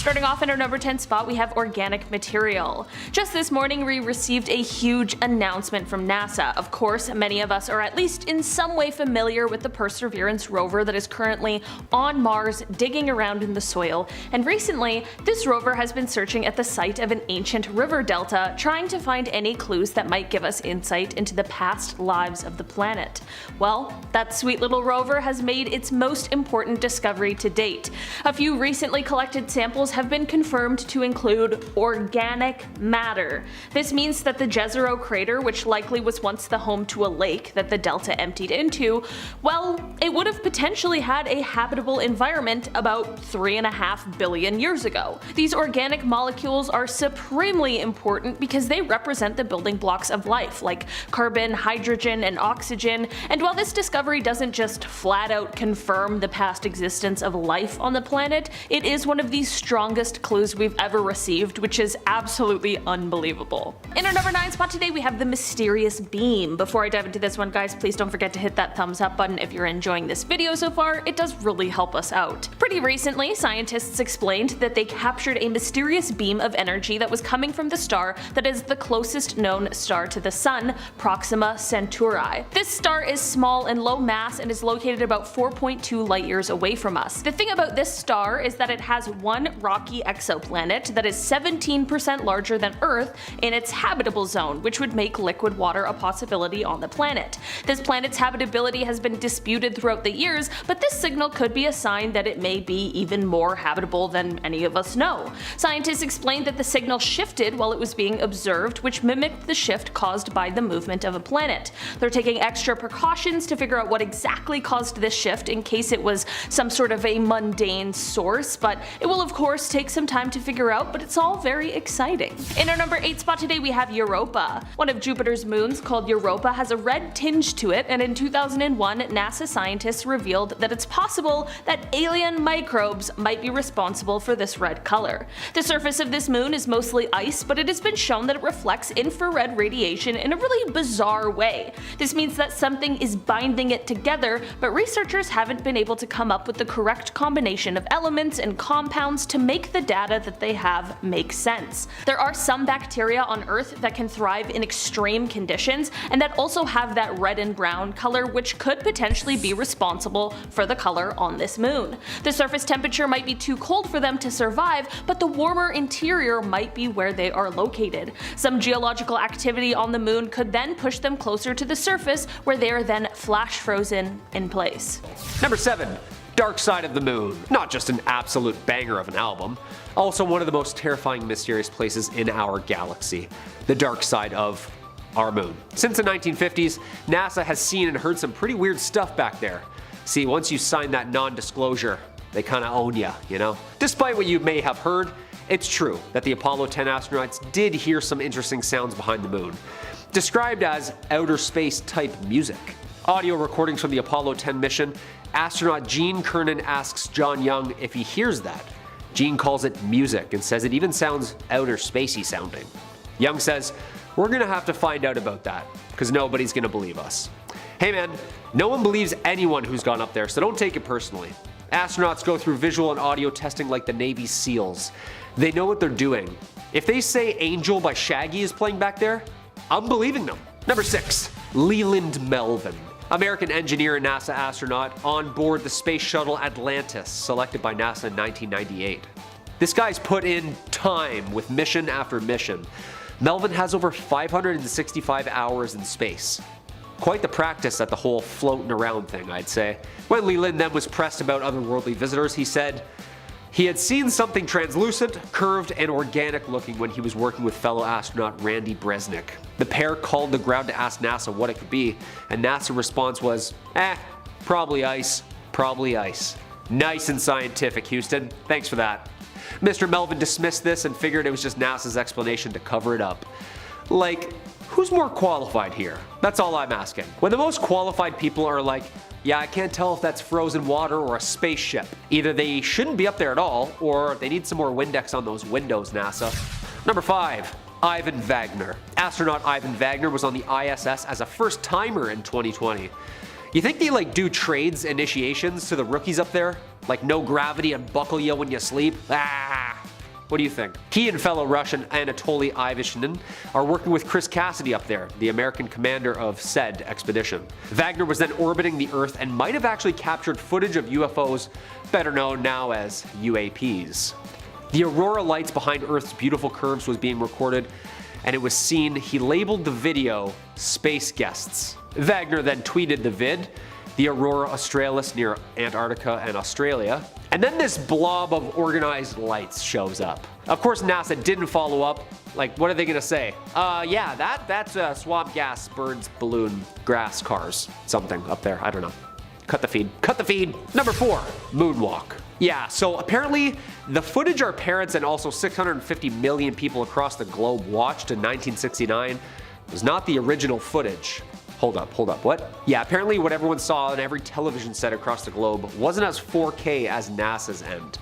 Starting off in our number 10 spot, we have organic material. Just this morning we received a huge announcement from NASA. Of course, many of us are at least in some way familiar with the Perseverance rover that is currently on Mars digging around in the soil, and recently this rover has been searching at the site of an ancient river delta, trying to find any clues that might give us insight into the past lives of the planet. Well, that sweet little rover has made its most important discovery to date. A few recently collected samples have been confirmed to include organic matter. This means that the Jezero crater, which likely was once the home to a lake that the delta emptied into, well, it would have potentially had a habitable environment about 3.5 billion years ago. These organic molecules are supremely important because they represent the building blocks of life, like carbon, hydrogen, and oxygen, and while this discovery doesn't just flat out confirm the past existence of life on the planet, it is one of the strongest clues we've ever received, which is absolutely unbelievable. In our number 9 spot today, we have the mysterious beam. Before I dive into this one, guys, please don't forget to hit that thumbs up button if you're enjoying this video so far. It does really help us out. Pretty recently, scientists explained that they captured a mysterious beam of energy that was coming from the star that is the closest known star to the Sun, Proxima Centauri. This star is small and low mass and is located about 4.2 light years away from us. The thing about this star is that it has one rocky exoplanet that is 17% larger than Earth in its habitable zone, which would make liquid water a possibility on the planet. This planet's habitability has been disputed throughout the years, but this signal could be a sign that it may be even more habitable than any of us know. Scientists explained that the signal shifted while it was being observed, which mimicked the shift caused by the movement of a planet. They're taking extra precautions to figure out what exactly caused this shift in case it was some sort of a mundane source, but it will of course take some time to figure out, but it's all very exciting. In our number 8 spot today, we have Europa. One of Jupiter's moons, called Europa, has a red tinge to it, and in 2001 NASA scientists revealed that it's possible that alien microbes might be responsible for this red color. The surface of this moon is mostly ice, but it has been shown that it reflects infrared radiation in a really bizarre way. This means that something is binding it together, but researchers haven't been able to come up with the correct combination of elements and compounds to make the data that they have make sense. There are some bacteria on Earth that can thrive in extreme conditions and that also have that red and brown color, which could potentially be responsible for the color on this moon. The surface temperature might be too cold for them to survive, but the warmer interior might be where they are located. Some geological activity on the moon could then push them closer to the surface, where they are then flash frozen in place. Number 7. Dark Side of the Moon. Not just an absolute banger of an album, also one of the most terrifying mysterious places in our galaxy. The dark side of our moon. Since the 1950s, NASA has seen and heard some pretty weird stuff back there. See, once you sign that non-disclosure, they kinda own ya, you know? Despite what you may have heard, it's true that the Apollo 10 astronauts did hear some interesting sounds behind the moon, described as outer space type music. Audio recordings from the Apollo 10 mission, astronaut Gene Cernan asks John Young if he hears that. Gene calls it music and says it even sounds outer spacey sounding. Young says, "We're gonna have to find out about that, because nobody's gonna believe us." Hey man, no one believes anyone who's gone up there, so don't take it personally. Astronauts go through visual and audio testing like the Navy SEALs. They know what they're doing. If they say Angel by Shaggy is playing back there, I'm believing them. Number 6. Leland Melvin. American engineer and NASA astronaut on board the space shuttle Atlantis, selected by NASA in 1998. This guy's put in time with mission after mission. Melvin has over 565 hours in space. Quite the practice at the whole floating around thing, I'd say. When Leland then was pressed about otherworldly visitors, he said he had seen something translucent, curved, and organic looking when he was working with fellow astronaut Randy Bresnik. The pair called the ground to ask NASA what it could be, and NASA's response was, probably ice, probably ice. Nice and scientific, Houston. Thanks for that. Mr. Melvin dismissed this and figured it was just NASA's explanation to cover it up. Like, who's more qualified here? That's all I'm asking. When the most qualified people are like, yeah, I can't tell if that's frozen water or a spaceship. Either they shouldn't be up there at all, or they need some more Windex on those windows, NASA. Number 5. Ivan Wagner. Astronaut Ivan Wagner was on the ISS as a first-timer in 2020. You think they do trades initiations to the rookies up there? Like no gravity and buckle you when you sleep? What do you think? He and fellow Russian Anatoly Ivashinin are working with Chris Cassidy up there, the American commander of said expedition. Wagner was then orbiting the Earth and might have actually captured footage of UFOs, better known now as UAPs. The aurora lights behind Earth's beautiful curves was being recorded, and it was seen. He labeled the video Space Guests. Wagner then tweeted the vid, the Aurora Australis near Antarctica and Australia, and then this blob of organized lights shows up. Of course, NASA didn't follow up. Like, what are they gonna say? Yeah, that's swamp gas, birds, balloon, grass, cars, something up there. I don't know. Cut the feed. Cut the feed! Number 4, Moonwalk. Yeah, so apparently the footage our parents and also 650 million people across the globe watched in 1969 was not the original footage. Hold up, what? Yeah, apparently what everyone saw on every television set across the globe wasn't as 4K as NASA's end.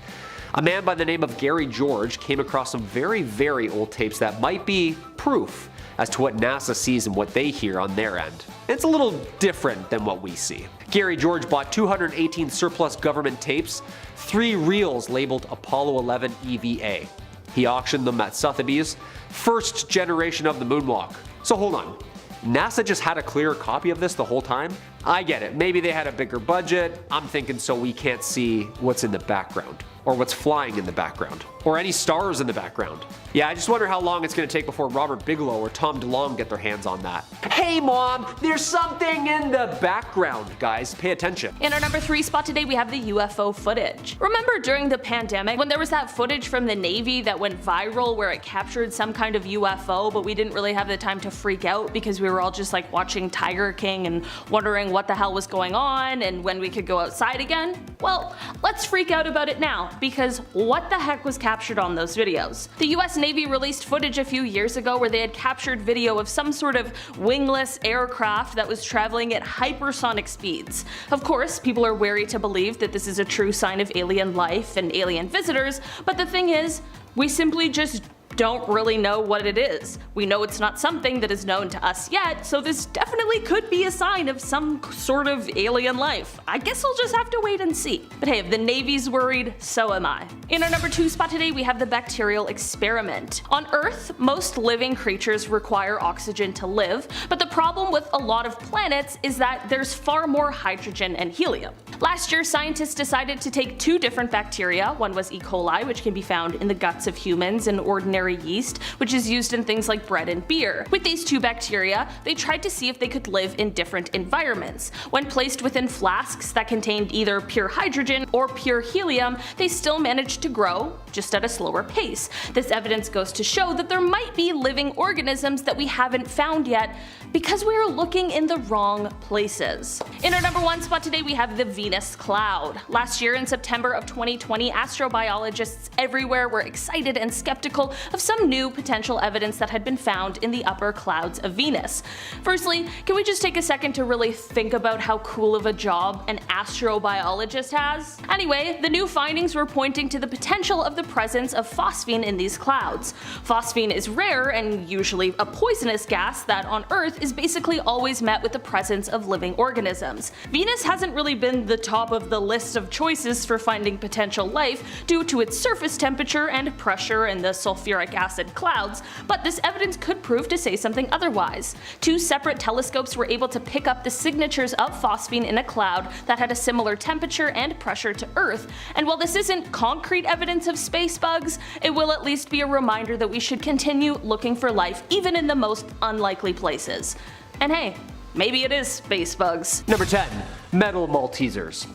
A man by the name of Gary George came across some very, very old tapes that might be proof as to what NASA sees and what they hear on their end. It's a little different than what we see. Gary George bought 218 surplus government tapes, 3 reels labeled Apollo 11 EVA. He auctioned them at Sotheby's, first generation of the moonwalk. So hold on. NASA just had a clearer copy of this the whole time? I get it, maybe they had a bigger budget. I'm thinking so we can't see what's in the background, or what's flying in the background, or any stars in the background. Yeah, I just wonder how long it's gonna take before Robert Bigelow or Tom DeLonge get their hands on that. Hey mom, there's something in the background, guys, pay attention. In our number 3 spot today, we have the UFO footage. Remember during the pandemic when there was that footage from the Navy that went viral where it captured some kind of UFO, but we didn't really have the time to freak out because we were all just like watching Tiger King and wondering what the hell was going on and when we could go outside again? Well, let's freak out about it now, because what the heck was captured on those videos? The US Navy released footage a few years ago where they had captured video of some sort of wingless aircraft that was traveling at hypersonic speeds. Of course, people are wary to believe that this is a true sign of alien life and alien visitors, but the thing is, we simply just don't really know what it is. We know it's not something that is known to us yet, so this definitely could be a sign of some sort of alien life. I guess we'll just have to wait and see. But hey, if the Navy's worried, so am I. In our number 2 spot today, we have the Bacterial Experiment. On Earth, most living creatures require oxygen to live, but the problem with a lot of planets is that there's far more hydrogen and helium. Last year, scientists decided to take 2 different bacteria. One was E. coli, which can be found in the guts of humans, and ordinary yeast, which is used in things like bread and beer. With these 2 bacteria, they tried to see if they could live in different environments. When placed within flasks that contained either pure hydrogen or pure helium, they still managed to grow, just at a slower pace. This evidence goes to show that there might be living organisms that we haven't found yet because we are looking in the wrong places. In our number 1 spot today, we have the Venus cloud. Last year in September of 2020, astrobiologists everywhere were excited and skeptical of some new potential evidence that had been found in the upper clouds of Venus. Firstly, can we just take a second to really think about how cool of a job an astrobiologist has? Anyway, the new findings were pointing to the potential of the presence of phosphine in these clouds. Phosphine is rare and usually a poisonous gas that on Earth is basically always met with the presence of living organisms. Venus hasn't really been the top of the list of choices for finding potential life due to its surface temperature and pressure in the sulfuric acid clouds, but this evidence could prove to say something otherwise. 2 separate telescopes were able to pick up the signatures of phosphine in a cloud that had a similar temperature and pressure to Earth, and while this isn't concrete evidence of space bugs, it will at least be a reminder that we should continue looking for life even in the most unlikely places. And hey, maybe it is space bugs. Number 10, metal Maltesers.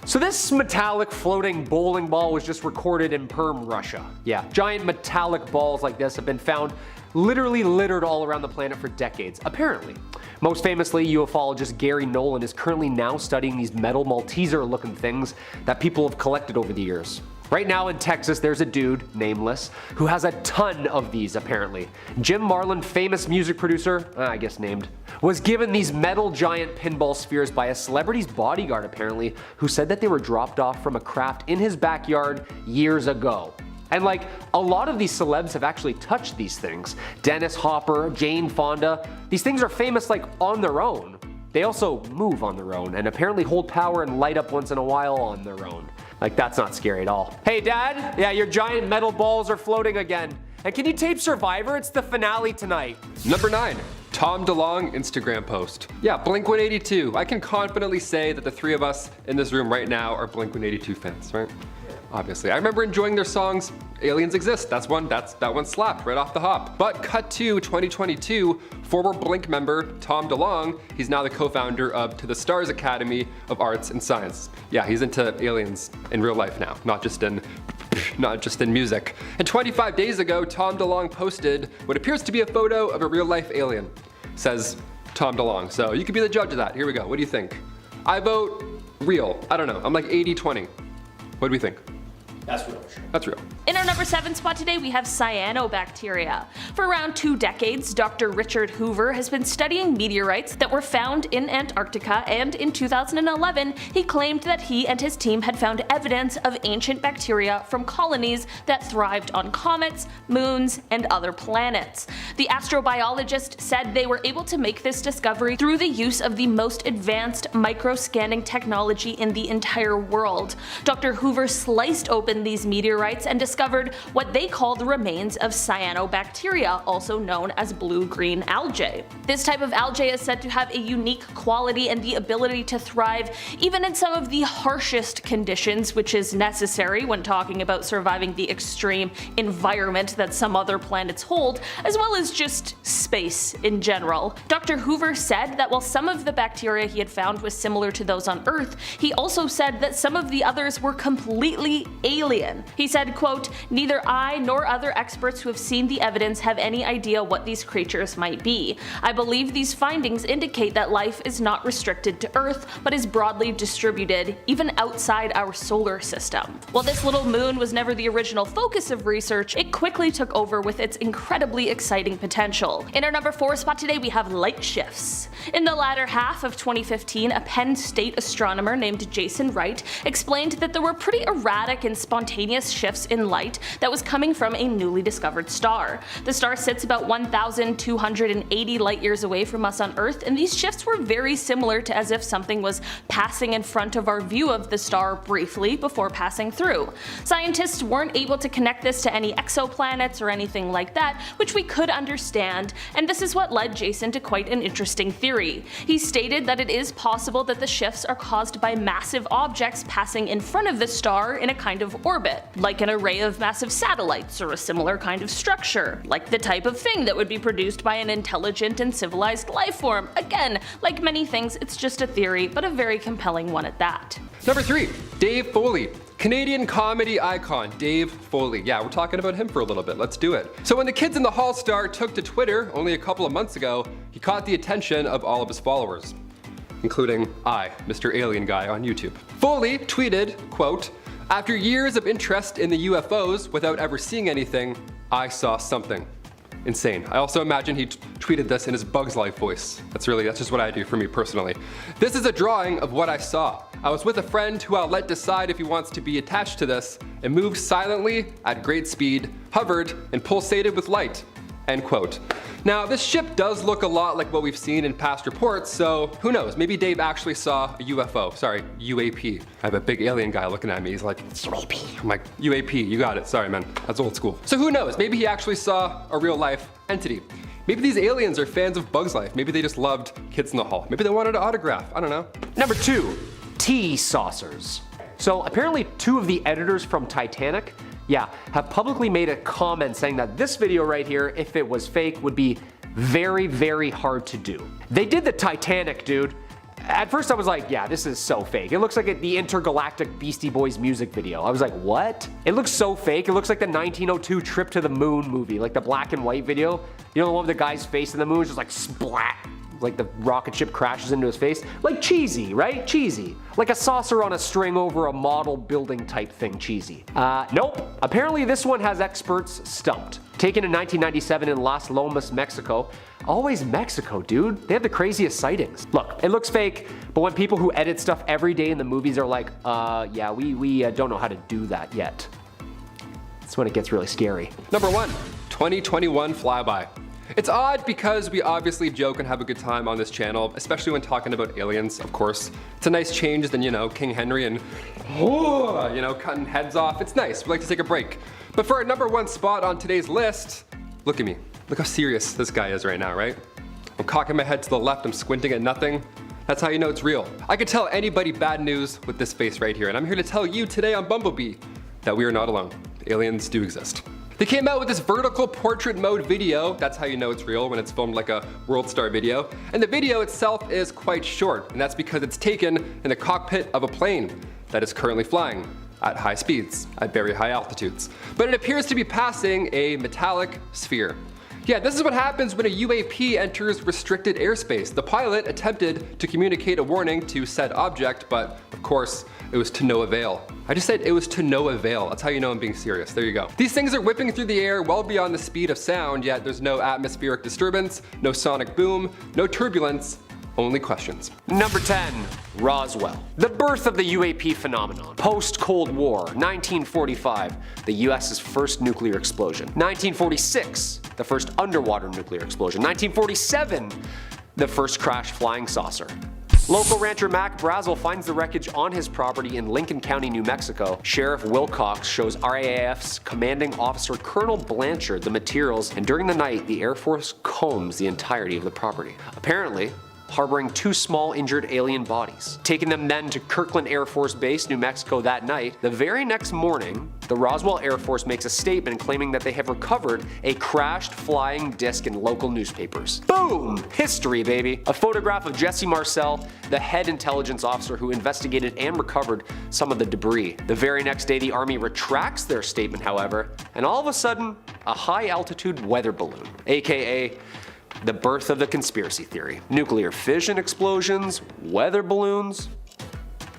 So this metallic floating bowling ball was just recorded in Perm, Russia. Yeah, giant metallic balls like this have been found literally littered all around the planet for decades, apparently. Most famously, ufologist Gary Nolan is currently now studying these metal Malteser looking things that people have collected over the years. Right now in Texas, there's a dude, nameless, who has a ton of these apparently. Jim Marlin, famous music producer, I guess named, was given these metal giant pinball spheres by a celebrity's bodyguard apparently, who said that they were dropped off from a craft in his backyard years ago. And like, a lot of these celebs have actually touched these things. Dennis Hopper, Jane Fonda, these things are famous like on their own. They also move on their own and apparently hold power and light up once in a while on their own. Like, that's not scary at all. Hey Dad, yeah, your giant metal balls are floating again. And can you tape Survivor? It's the finale tonight. Number 9. Tom DeLong Instagram post. Yeah, Blink-182. I can confidently say that the three of us in this room right now are Blink-182 fans, right? Obviously. I remember enjoying their songs. Aliens Exist. That one slapped right off the hop. But cut to 2022, former Blink member Tom DeLong, he's now the co-founder of To the Stars Academy of Arts and Science. Yeah, he's into aliens in real life now, not just in music. And 25 days ago, Tom DeLong posted what appears to be a photo of a real-life alien. Says Tom DeLong. So you could be the judge of that. Here we go. What do you think? I vote real. I don't know. I'm like 80-20. What do we think? That's real for sure. That's real. In our number 7 spot today, we have cyanobacteria. For around 2 decades, Dr. Richard Hoover has been studying meteorites that were found in Antarctica, and in 2011, he claimed that he and his team had found evidence of ancient bacteria from colonies that thrived on comets, moons, and other planets. The astrobiologist said they were able to make this discovery through the use of the most advanced microscanning technology in the entire world. Dr. Hoover sliced open these meteorites and discovered what they call the remains of cyanobacteria, also known as blue-green algae. This type of algae is said to have a unique quality and the ability to thrive even in some of the harshest conditions, which is necessary when talking about surviving the extreme environment that some other planets hold, as well as just space in general. Dr. Hoover said that while some of the bacteria he had found was similar to those on Earth, he also said that some of the others were completely alien. He said, quote, "Neither I nor other experts who have seen the evidence have any idea what these creatures might be. I believe these findings indicate that life is not restricted to Earth, but is broadly distributed, even outside our solar system." While this little moon was never the original focus of research, it quickly took over with its incredibly exciting potential. In our number 4 spot today, we have light shifts. In the latter half of 2015, a Penn State astronomer named Jason Wright explained that there were pretty erratic and spontaneous shifts in light that was coming from a newly discovered star. The star sits about 1,280 light years away from us on Earth, and these shifts were very similar to as if something was passing in front of our view of the star briefly before passing through. Scientists weren't able to connect this to any exoplanets or anything like that, which we could understand, and this is what led Jason to quite an interesting theory. He stated that it is possible that the shifts are caused by massive objects passing in front of the star in a kind of orbit, like an array of massive satellites or a similar kind of structure, like the type of thing that would be produced by an intelligent and civilized life form. Again, like many things, it's just a theory, but a very compelling one at that. Number 3. Dave Foley. Canadian comedy icon Dave Foley. Yeah, we're talking about him for a little bit. Let's do it. So when the Kids in the Hall star took to Twitter only a couple of months ago, he caught the attention of all of his followers, including I, Mr. Alien Guy on YouTube. Foley tweeted, quote, "After years of interest in the UFOs without ever seeing anything, I saw something." Insane. I also imagine he tweeted this in his Bugs Life voice. That's just what I do for me personally. "This is a drawing of what I saw. I was with a friend who I'll let decide if he wants to be attached to this. It moved silently, at great speed, hovered, and pulsated with light." End quote. Now, this ship does look a lot like what we've seen in past reports, so who knows? Maybe Dave actually saw a UFO. Sorry, UAP. I have a big alien guy looking at me. He's like, "It's UAP." I'm like, "UAP, you got it. Sorry, man. That's old school." So who knows? Maybe he actually saw a real life entity. Maybe these aliens are fans of Bugs Life. Maybe they just loved Kids in the Hall. Maybe they wanted an autograph. I don't know. Number 2, tea saucers. So apparently 2 of the editors from Titanic, have publicly made a comment saying that this video right here, if it was fake, would be very, very hard to do. They did the Titanic, dude. At first I was like, yeah, this is so fake. It looks like the intergalactic Beastie Boys music video. I was like, what? It looks so fake. It looks like the 1902 Trip to the Moon movie, like the black and white video. You know, the one with the guy's face in the moon is just like splat. Like the rocket ship crashes into his face. Like cheesy, right? Cheesy. Like a saucer on a string over a model building type thing cheesy. Nope. Apparently this one has experts stumped. Taken in 1997 in Las Lomas, Mexico. Always Mexico, dude. They have the craziest sightings. Look, it looks fake, but when people who edit stuff every day in the movies are like, yeah, we don't know how to do that yet. That's when it gets really scary. Number 1, 2021 Flyby. It's odd because we obviously joke and have a good time on this channel, especially when talking about aliens, of course. It's a nice change than, King Henry and, cutting heads off. It's nice, we like to take a break. But for our #1 spot on today's list, look at me. Look how serious this guy is right now, right? I'm cocking my head to the left, I'm squinting at nothing. That's how you know it's real. I could tell anybody bad news with this face right here, and I'm here to tell you today on Bumblebee that we are not alone. Aliens do exist. They came out with this vertical portrait mode video. That's how you know it's real, when it's filmed like a World Star video. And the video itself is quite short, and that's because it's taken in the cockpit of a plane that is currently flying at high speeds, at very high altitudes. But it appears to be passing a metallic sphere. Yeah, this is what happens when a UAP enters restricted airspace. The pilot attempted to communicate a warning to said object, but of course, it was to no avail. I just said it was to no avail. That's how you know I'm being serious. There you go. These things are whipping through the air well beyond the speed of sound, yet there's no atmospheric disturbance, no sonic boom, no turbulence, only questions. #10, Roswell. The birth of the UAP phenomenon. Post-Cold War, 1945, the US's first nuclear explosion. 1946, the first underwater nuclear explosion. 1947, the first crashed flying saucer. Local rancher Mac Brazel finds the wreckage on his property in Lincoln County, New Mexico. Sheriff Wilcox shows RAAF's commanding officer Colonel Blanchard the materials, and during the night, the Air Force combs the entirety of the property. Apparently, harboring 2 small injured alien bodies. Taking them then to Kirkland Air Force Base, New Mexico that night, the very next morning, the Roswell Air Force makes a statement claiming that they have recovered a crashed flying disc in local newspapers. Boom! History, baby! A photograph of Jesse Marcel, the head intelligence officer who investigated and recovered some of the debris. The very next day, the Army retracts their statement, however, and all of a sudden, a high-altitude weather balloon, aka the birth of the conspiracy theory. Nuclear fission explosions, weather balloons.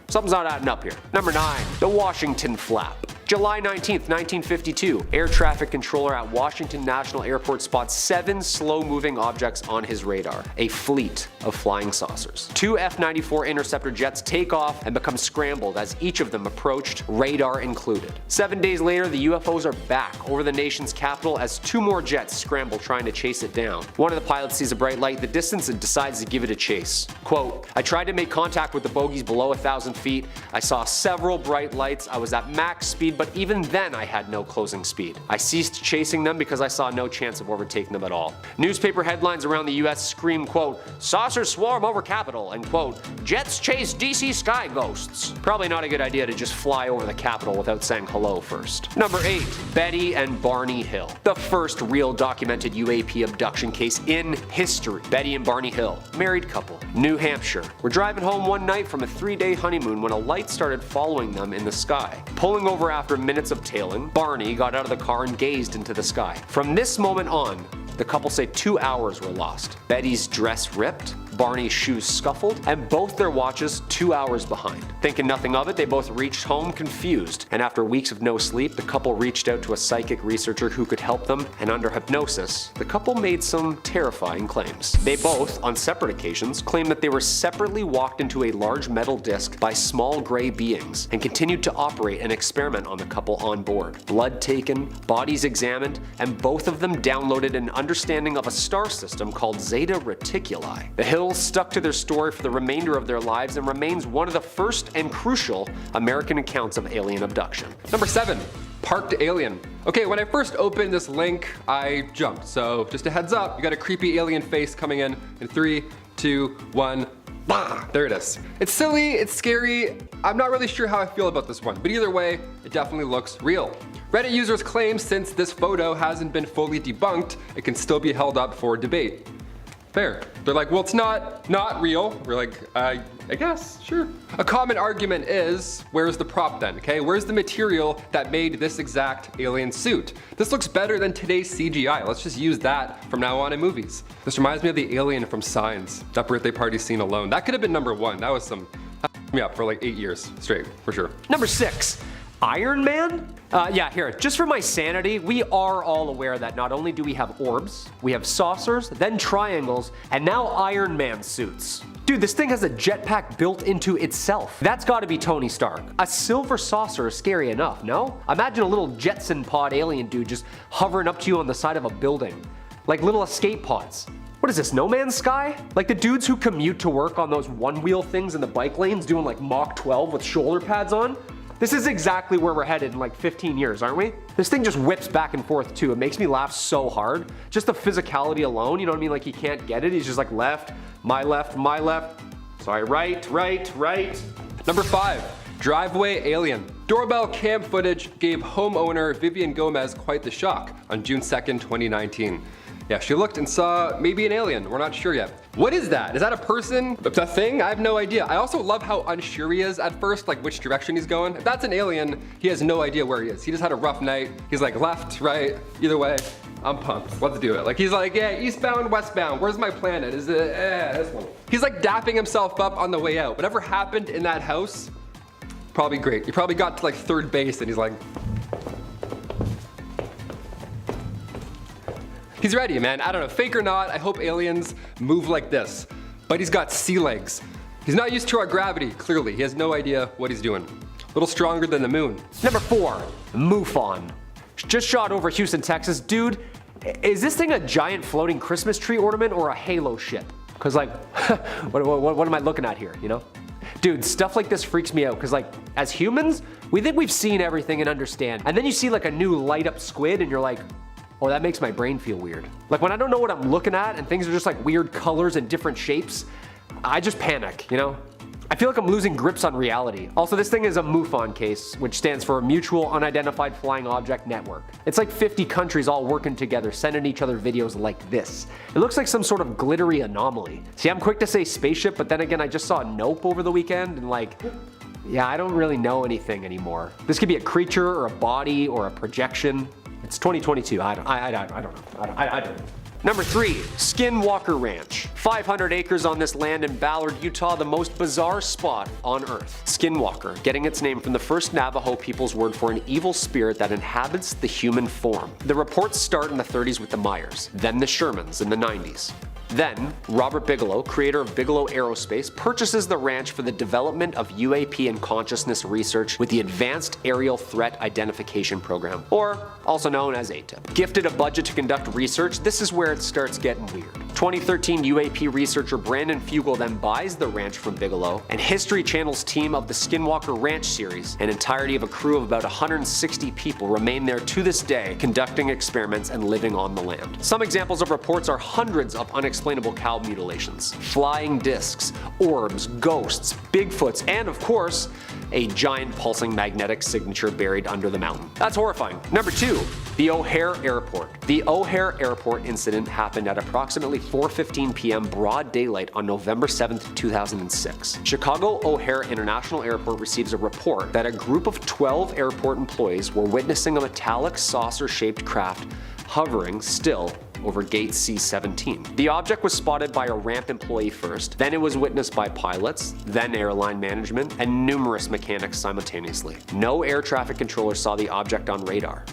Something's not adding up here. #9, the Washington Flap. July 19th, 1952, air traffic controller at Washington National Airport spots 7 slow-moving objects on his radar, a fleet of flying saucers. 2 F-94 interceptor jets take off and become scrambled as each of them approached, radar included. 7 days later, the UFOs are back over the nation's capital as 2 more jets scramble trying to chase it down. One of the pilots sees a bright light in the distance and decides to give it a chase. Quote, "I tried to make contact with the bogies below 1,000 feet. I saw several bright lights. I was at max speed, but even then I had no closing speed. I ceased chasing them because I saw no chance of overtaking them at all." Newspaper headlines around the US scream, quote, "Saucers swarm over Capitol," and quote, "Jets chase DC sky ghosts." Probably not a good idea to just fly over the Capitol without saying hello first. #8, Betty and Barney Hill. The first real documented UAP abduction case in history. Betty and Barney Hill, married couple, New Hampshire, were driving home one night from a 3-day honeymoon when a light started following them in the sky. Pulling over after minutes of tailing, Barney got out of the car and gazed into the sky. From this moment on, the couple say 2 hours were lost. Betty's dress ripped, Barney's shoes scuffled, and both their watches 2 hours behind. Thinking nothing of it, they both reached home confused, and after weeks of no sleep, the couple reached out to a psychic researcher who could help them, and under hypnosis, the couple made some terrifying claims. They both, on separate occasions, claimed that they were separately walked into a large metal disc by small gray beings, and continued to operate and experiment on the couple on board. Blood taken, bodies examined, and both of them downloaded an understanding of a star system called Zeta Reticuli. The Hills stuck to their story for the remainder of their lives and remains one of the first and crucial American accounts of alien abduction. #7, Parked Alien. Okay, when I first opened this link, I jumped. So just a heads up, you got a creepy alien face coming in 3, 2, 1. Bah, there it is. It's silly, it's scary. I'm not really sure how I feel about this one, but either way, it definitely looks real. Reddit users claim since this photo hasn't been fully debunked, it can still be held up for debate. Fair. They're like, well, it's not real. We're like, I guess, sure. A common argument is, where's the prop then, okay? Where's the material that made this exact alien suit? This looks better than today's CGI. Let's just use that from now on in movies. This reminds me of the alien from Signs. That birthday party scene alone. That could have been #1. That was some, that me up for like 8 years straight, for sure. #6, Iron Man? Yeah, here, just for my sanity, we are all aware that not only do we have orbs, we have saucers, then triangles, and now Iron Man suits. Dude, this thing has a jetpack built into itself. That's gotta be Tony Stark. A silver saucer is scary enough, no? Imagine a little Jetson pod alien dude just hovering up to you on the side of a building. like little escape pods. What is this, No Man's Sky? Like the dudes who commute to work on those one-wheel things in the bike lanes doing like Mach 12 with shoulder pads on? This is exactly where we're headed in like 15 years, aren't we? This thing just whips back and forth too. It makes me laugh so hard. Just the physicality alone, you know what I mean? Like he can't get it. He's just like left, my left, my left. Sorry, right, right, right. Number 5, driveway alien. Doorbell cam footage gave homeowner Vivian Gomez quite the shock on June 2nd, 2019. Yeah, she looked and saw maybe an alien. We're not sure yet. What is that? Is that a person? A thing? I have no idea. I also love how unsure he is at first, like which direction he's going. If that's an alien, he has no idea where he is. He just had a rough night. He's like left, right, either way. I'm pumped. Let's do it. Like he's like, yeah, eastbound, westbound. Where's my planet? Is it this one? He's like dapping himself up on the way out. Whatever happened in that house, probably great. He probably got to like third base and he's like, he's ready, man. I don't know, fake or not, I hope aliens move like this. But he's got sea legs. He's not used to our gravity, clearly. He has no idea what he's doing. A little stronger than the moon. Number 4, Mufon. Just shot over Houston, Texas. Dude, is this thing a giant floating Christmas tree ornament or a Halo ship? Cause like, what am I looking at here, you know? Dude, stuff like this freaks me out, cause like, as humans, we think we've seen everything and understand. And then you see like a new light up squid and you're like, oh, that makes my brain feel weird. Like when I don't know what I'm looking at and things are just like weird colors and different shapes, I just panic, you know? I feel like I'm losing grips on reality. Also, this thing is a Mufon case, which stands for Mutual Unidentified Flying Object Network. It's like 50 countries all working together, sending each other videos like this. It looks like some sort of glittery anomaly. See, I'm quick to say spaceship, but then again, I just saw Nope over the weekend and like, yeah, I don't really know anything anymore. This could be a creature or a body or a projection. It's 2022, I don't know. Number 3, Skinwalker Ranch. 500 acres on this land in Ballard, Utah, the most bizarre spot on Earth. Skinwalker, getting its name from the first Navajo people's word for an evil spirit that inhabits the human form. The reports start in the 30s with the Myers, then the Shermans in the 90s. Then, Robert Bigelow, creator of Bigelow Aerospace, purchases the ranch for the development of UAP and consciousness research with the Advanced Aerial Threat Identification Program, or also known as ATIP. Gifted a budget to conduct research, this is where it starts getting weird. 2013 UAP researcher Brandon Fugel then buys the ranch from Bigelow, and History Channel's team of the Skinwalker Ranch series, an entirety of a crew of about 160 people, remain there to this day, conducting experiments and living on the land. Some examples of reports are hundreds of unexplainable cow mutilations, flying discs, orbs, ghosts, Bigfoots, and of course, a giant pulsing magnetic signature buried under the mountain. That's horrifying. Number 2, the OHare Airport. The OHare Airport incident happened at approximately 4:15 p.m. broad daylight on November 7, 2006. Chicago O'Hare International Airport receives a report that a group of 12 airport employees were witnessing a metallic saucer-shaped craft hovering still over gate C-17. The object was spotted by a ramp employee first, then it was witnessed by pilots, then airline management, and numerous mechanics simultaneously. No air traffic controller saw the object on radar.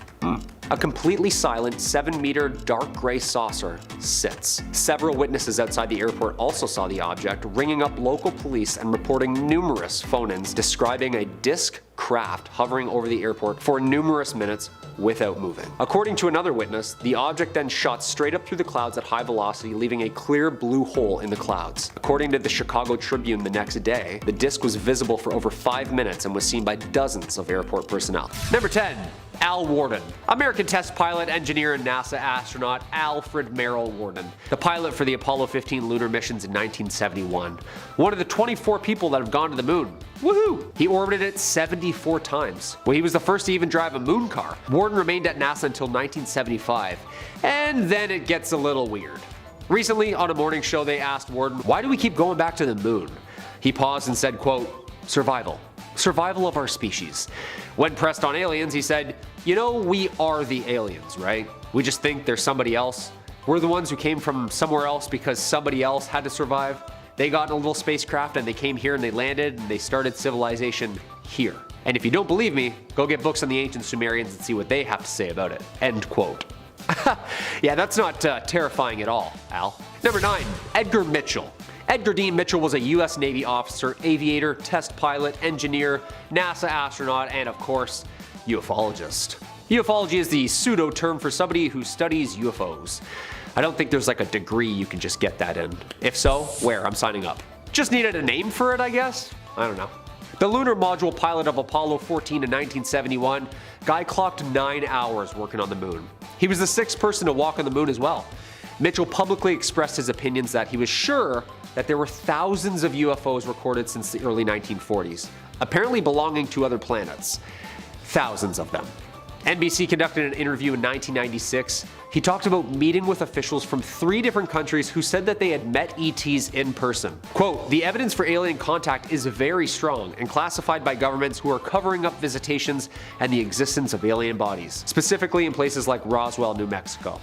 A completely silent 7-meter dark gray saucer sits. Several witnesses outside the airport also saw the object, ringing up local police and reporting numerous phone-ins describing a disc craft hovering over the airport for numerous minutes without moving. According to another witness, the object then shot straight up through the clouds at high velocity, leaving a clear blue hole in the clouds. According to the Chicago Tribune the next day, the disc was visible for over 5 minutes and was seen by dozens of airport personnel. Number 10. Al Warden. American test pilot, engineer, and NASA astronaut Alfred Merrill Warden, the pilot for the Apollo 15 lunar missions in 1971. One of the 24 people that have gone to the moon. Woohoo! He orbited it 74 times. Well, he was the first to even drive a moon car. Warden remained at NASA until 1975, and then it gets a little weird. Recently, on a morning show, they asked Warden, why do we keep going back to the moon? He paused and said, quote, survival. Survival of our species. When pressed on aliens, he said, you know, we are the aliens, right? We just think there's somebody else. We're the ones who came from somewhere else because somebody else had to survive. They got in a little spacecraft and they came here and they landed and they started civilization here. And if you don't believe me, go get books on the ancient Sumerians and see what they have to say about it. End quote. Yeah, that's not terrifying at all, Al. Number 9, Edgar Mitchell. Edgar Dean Mitchell was a US Navy officer, aviator, test pilot, engineer, NASA astronaut, and of course, ufologist. Ufology is the pseudo term for somebody who studies UFOs. I don't think there's like a degree you can just get that in. If so, where? I'm signing up. Just needed a name for it, I guess? I don't know. The lunar module pilot of Apollo 14 in 1971, guy clocked 9 hours working on the moon. He was the 6th person to walk on the moon as well. Mitchell publicly expressed his opinions that he was sure that there were thousands of UFOs recorded since the early 1940s, apparently belonging to other planets. Thousands of them. NBC conducted an interview in 1996. He talked about meeting with officials from 3 different countries who said that they had met ETs in person. Quote, "The evidence for alien contact is very strong and classified by governments who are covering up visitations and the existence of alien bodies, specifically in places like Roswell, New Mexico."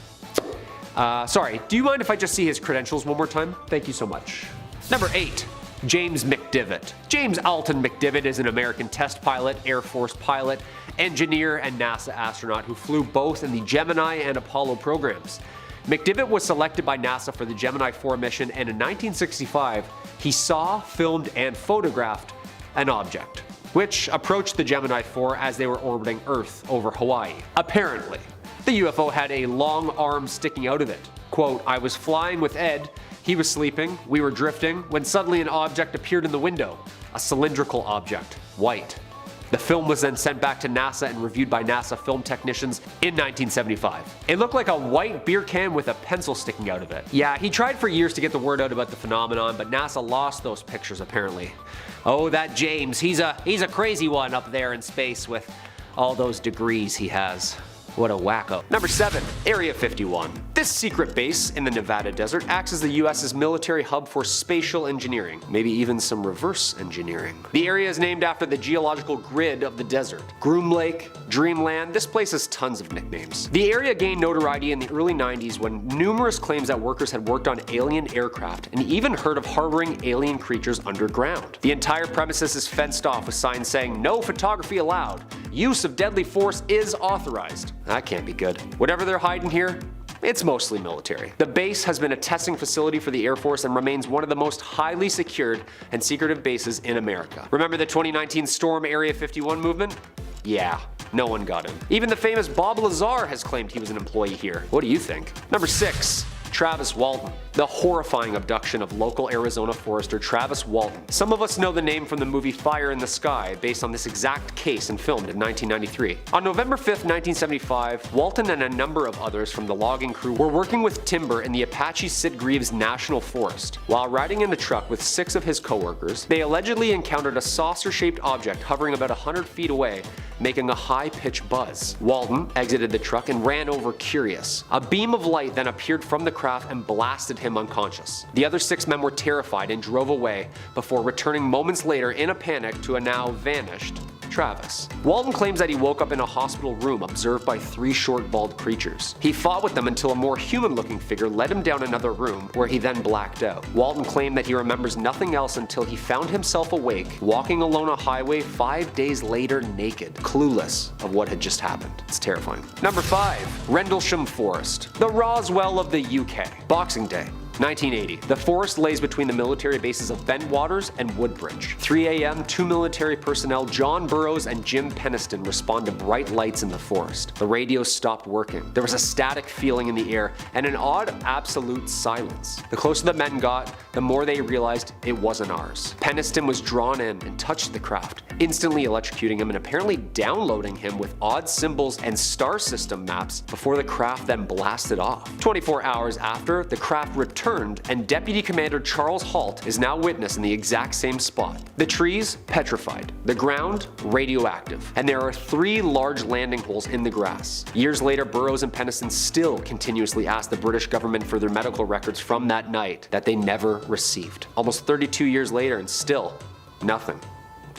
Sorry, do you mind if I just see his credentials one more time? Thank you so much. Number 8. James McDivitt. James Alton McDivitt is an American test pilot, Air Force pilot, engineer, and NASA astronaut who flew both in the Gemini and Apollo programs. McDivitt was selected by NASA for the Gemini 4 mission, and in 1965, he saw, filmed, and photographed an object, which approached the Gemini 4 as they were orbiting Earth over Hawaii. Apparently, the UFO had a long arm sticking out of it. Quote, "I was flying with Ed. He was sleeping, we were drifting, when suddenly an object appeared in the window. A cylindrical object, white." The film was then sent back to NASA and reviewed by NASA film technicians in 1975. It looked like a white beer can with a pencil sticking out of it. Yeah, he tried for years to get the word out about the phenomenon, but NASA lost those pictures apparently. Oh, that James, he's a crazy one up there in space with all those degrees he has. What a wacko. Number 7. Area 51. This secret base in the Nevada desert acts as the US's military hub for spatial engineering, maybe even some reverse engineering. The area is named after the geological grid of the desert. Groom Lake, Dreamland, this place has tons of nicknames. The area gained notoriety in the early 90s when numerous claims that workers had worked on alien aircraft and even heard of harboring alien creatures underground. The entire premises is fenced off with signs saying "No photography allowed. Use of deadly force is authorized." That can't be good. Whatever they're hiding here, it's mostly military. The base has been a testing facility for the Air Force and remains one of the most highly secured and secretive bases in America. Remember the 2019 Storm Area 51 movement? Yeah, no one got him. Even the famous Bob Lazar has claimed he was an employee here. What do you think? Number 6. Travis Walden. The horrifying abduction of local Arizona forester Travis Walden. Some of us know the name from the movie Fire in the Sky, based on this exact case and filmed in 1993. On November 5th, 1975, Walden and a number of others from the logging crew were working with timber in the Apache Sitgreaves National Forest. While riding in a truck with 6 of his coworkers, they allegedly encountered a saucer-shaped object hovering about 100 feet away, making a high-pitched buzz. Walden exited the truck and ran over curious. A beam of light then appeared from the craft and blasted him unconscious. The other 6 men were terrified and drove away before returning moments later in a panic to a now vanished Travis. Walden claims that he woke up in a hospital room observed by 3 short bald creatures. He fought with them until a more human-looking figure led him down another room where he then blacked out. Walden claimed that he remembers nothing else until he found himself awake, walking alone a highway 5 days later naked, clueless of what had just happened. It's terrifying. Number 5. Rendlesham Forest. The Roswell of the UK. Boxing Day. 1980. The forest lays between the military bases of Bentwaters and Woodbridge. 3 a.m., 2 military personnel, John Burroughs and Jim Peniston, respond to bright lights in the forest. The radios stopped working. There was a static feeling in the air and an odd absolute silence. The closer the men got, the more they realized it wasn't ours. Peniston was drawn in and touched the craft, instantly electrocuting him and apparently downloading him with odd symbols and star system maps before the craft then blasted off. 24 hours after, the craft returned and Deputy Commander Charles Halt is now witness in the exact same spot. The trees, petrified. The ground, radioactive. And there are 3 large landing holes in the grass. Years later, Burroughs and Peniston still continuously ask the British government for their medical records from that night that they never received. Almost 32 years later and still nothing.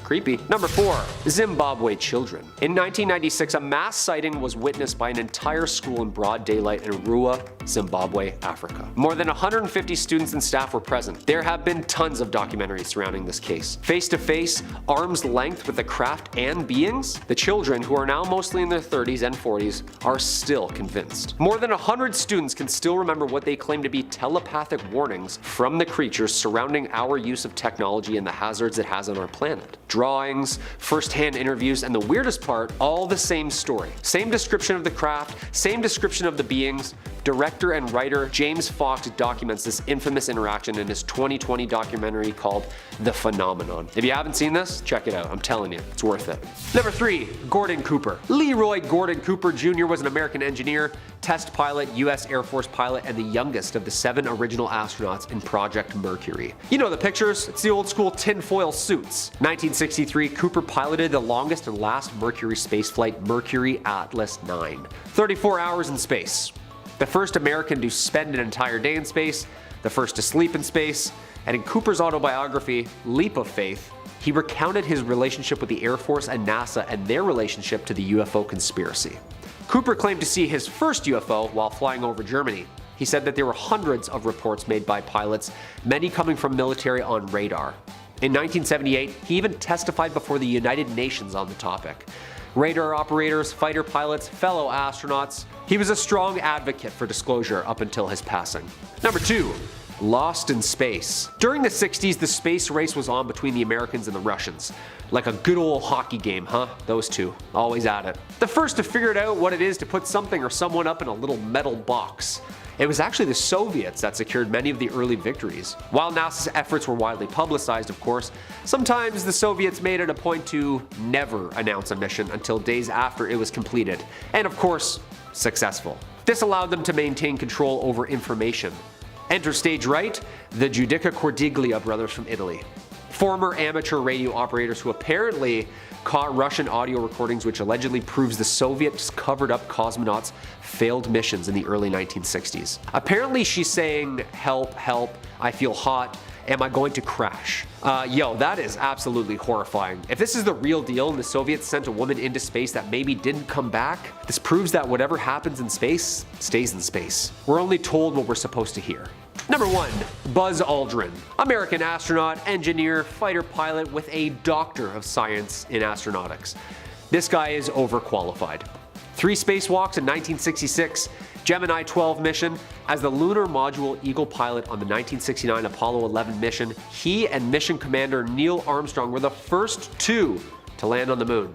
Creepy. Number 4. Zimbabwe Children. In 1996, a mass sighting was witnessed by an entire school in broad daylight in Rua, Zimbabwe, Africa. More than 150 students and staff were present. There have been tons of documentaries surrounding this case. Face to face, arm's length with the craft and beings, the children, who are now mostly in their 30s and 40s, are still convinced. More than 100 students can still remember what they claim to be telepathic warnings from the creatures surrounding our use of technology and the hazards it has on our planet. Drawings, first-hand interviews, and the weirdest part, all the same story. Same description of the craft, same description of the beings, director and writer James Fox documents this infamous interaction in his 2020 documentary called The Phenomenon. If you haven't seen this, check it out. I'm telling you, it's worth it. Number 3. Gordon Cooper. Leroy Gordon Cooper Jr. was an American engineer, test pilot, US Air Force pilot, and the youngest of the 7 original astronauts in Project Mercury. You know the pictures, it's the old school tinfoil suits. 1963, Cooper piloted the longest and last Mercury spaceflight, Mercury Atlas 9. 34 hours in space. The first American to spend an entire day in space, the first to sleep in space, and in Cooper's autobiography, Leap of Faith, he recounted his relationship with the Air Force and NASA and their relationship to the UFO conspiracy. Cooper claimed to see his first UFO while flying over Germany. He said that there were hundreds of reports made by pilots, many coming from military on radar. In 1978, he even testified before the United Nations on the topic. Radar operators, fighter pilots, fellow astronauts. He was a strong advocate for disclosure up until his passing. Number 2. Lost in space. During the 60s, the space race was on between the Americans and the Russians. Like a good old hockey game, huh? Those two, always at it. The first to figure out what it is to put something or someone up in a little metal box. It was actually the Soviets that secured many of the early victories. While NASA's efforts were widely publicized, of course, sometimes the Soviets made it a point to never announce a mission until days after it was completed, and of course, successful. This allowed them to maintain control over information. Enter stage right, the Giudica Cordiglia brothers from Italy. Former amateur radio operators who apparently caught Russian audio recordings which allegedly proves the Soviets covered up cosmonauts' failed missions in the early 1960s. Apparently she's saying, "Help, help, I feel hot, am I going to crash?" Yo, that is absolutely horrifying. If this is the real deal and the Soviets sent a woman into space that maybe didn't come back, this proves that whatever happens in space, stays in space. We're only told what we're supposed to hear. Number 1. Buzz Aldrin. American astronaut, engineer, fighter pilot with a Doctor of Science in astronautics. This guy is overqualified. 3 spacewalks in 1966, Gemini 12 mission. As the lunar module Eagle pilot on the 1969 Apollo 11 mission, he and mission commander Neil Armstrong were the first 2 to land on the moon.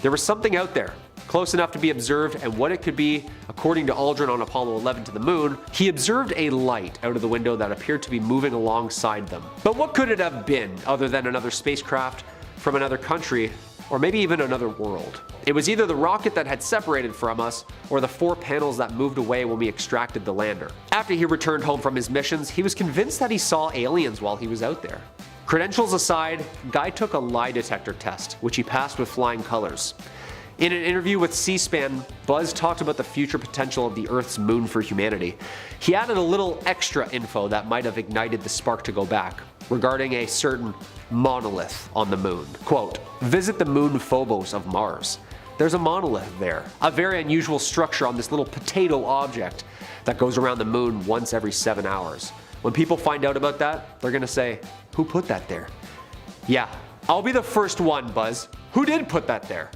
There was something out there, close enough to be observed, and what it could be, according to Aldrin on Apollo 11 to the moon, he observed a light out of the window that appeared to be moving alongside them. But what could it have been other than another spacecraft from another country, or maybe even another world? It was either the rocket that had separated from us, or the 4 panels that moved away when we extracted the lander. After he returned home from his missions, he was convinced that he saw aliens while he was out there. Credentials aside, Guy took a lie detector test, which he passed with flying colors. In an interview with C-SPAN, Buzz talked about the future potential of the Earth's moon for humanity. He added a little extra info that might have ignited the spark to go back, regarding a certain monolith on the moon. Quote, "Visit the moon Phobos of Mars. There's a monolith there, a very unusual structure on this little potato object that goes around the moon once every 7 hours. When people find out about that, they're gonna say, 'Who put that there?' Yeah, I'll be the first one, Buzz. Who did put that there?"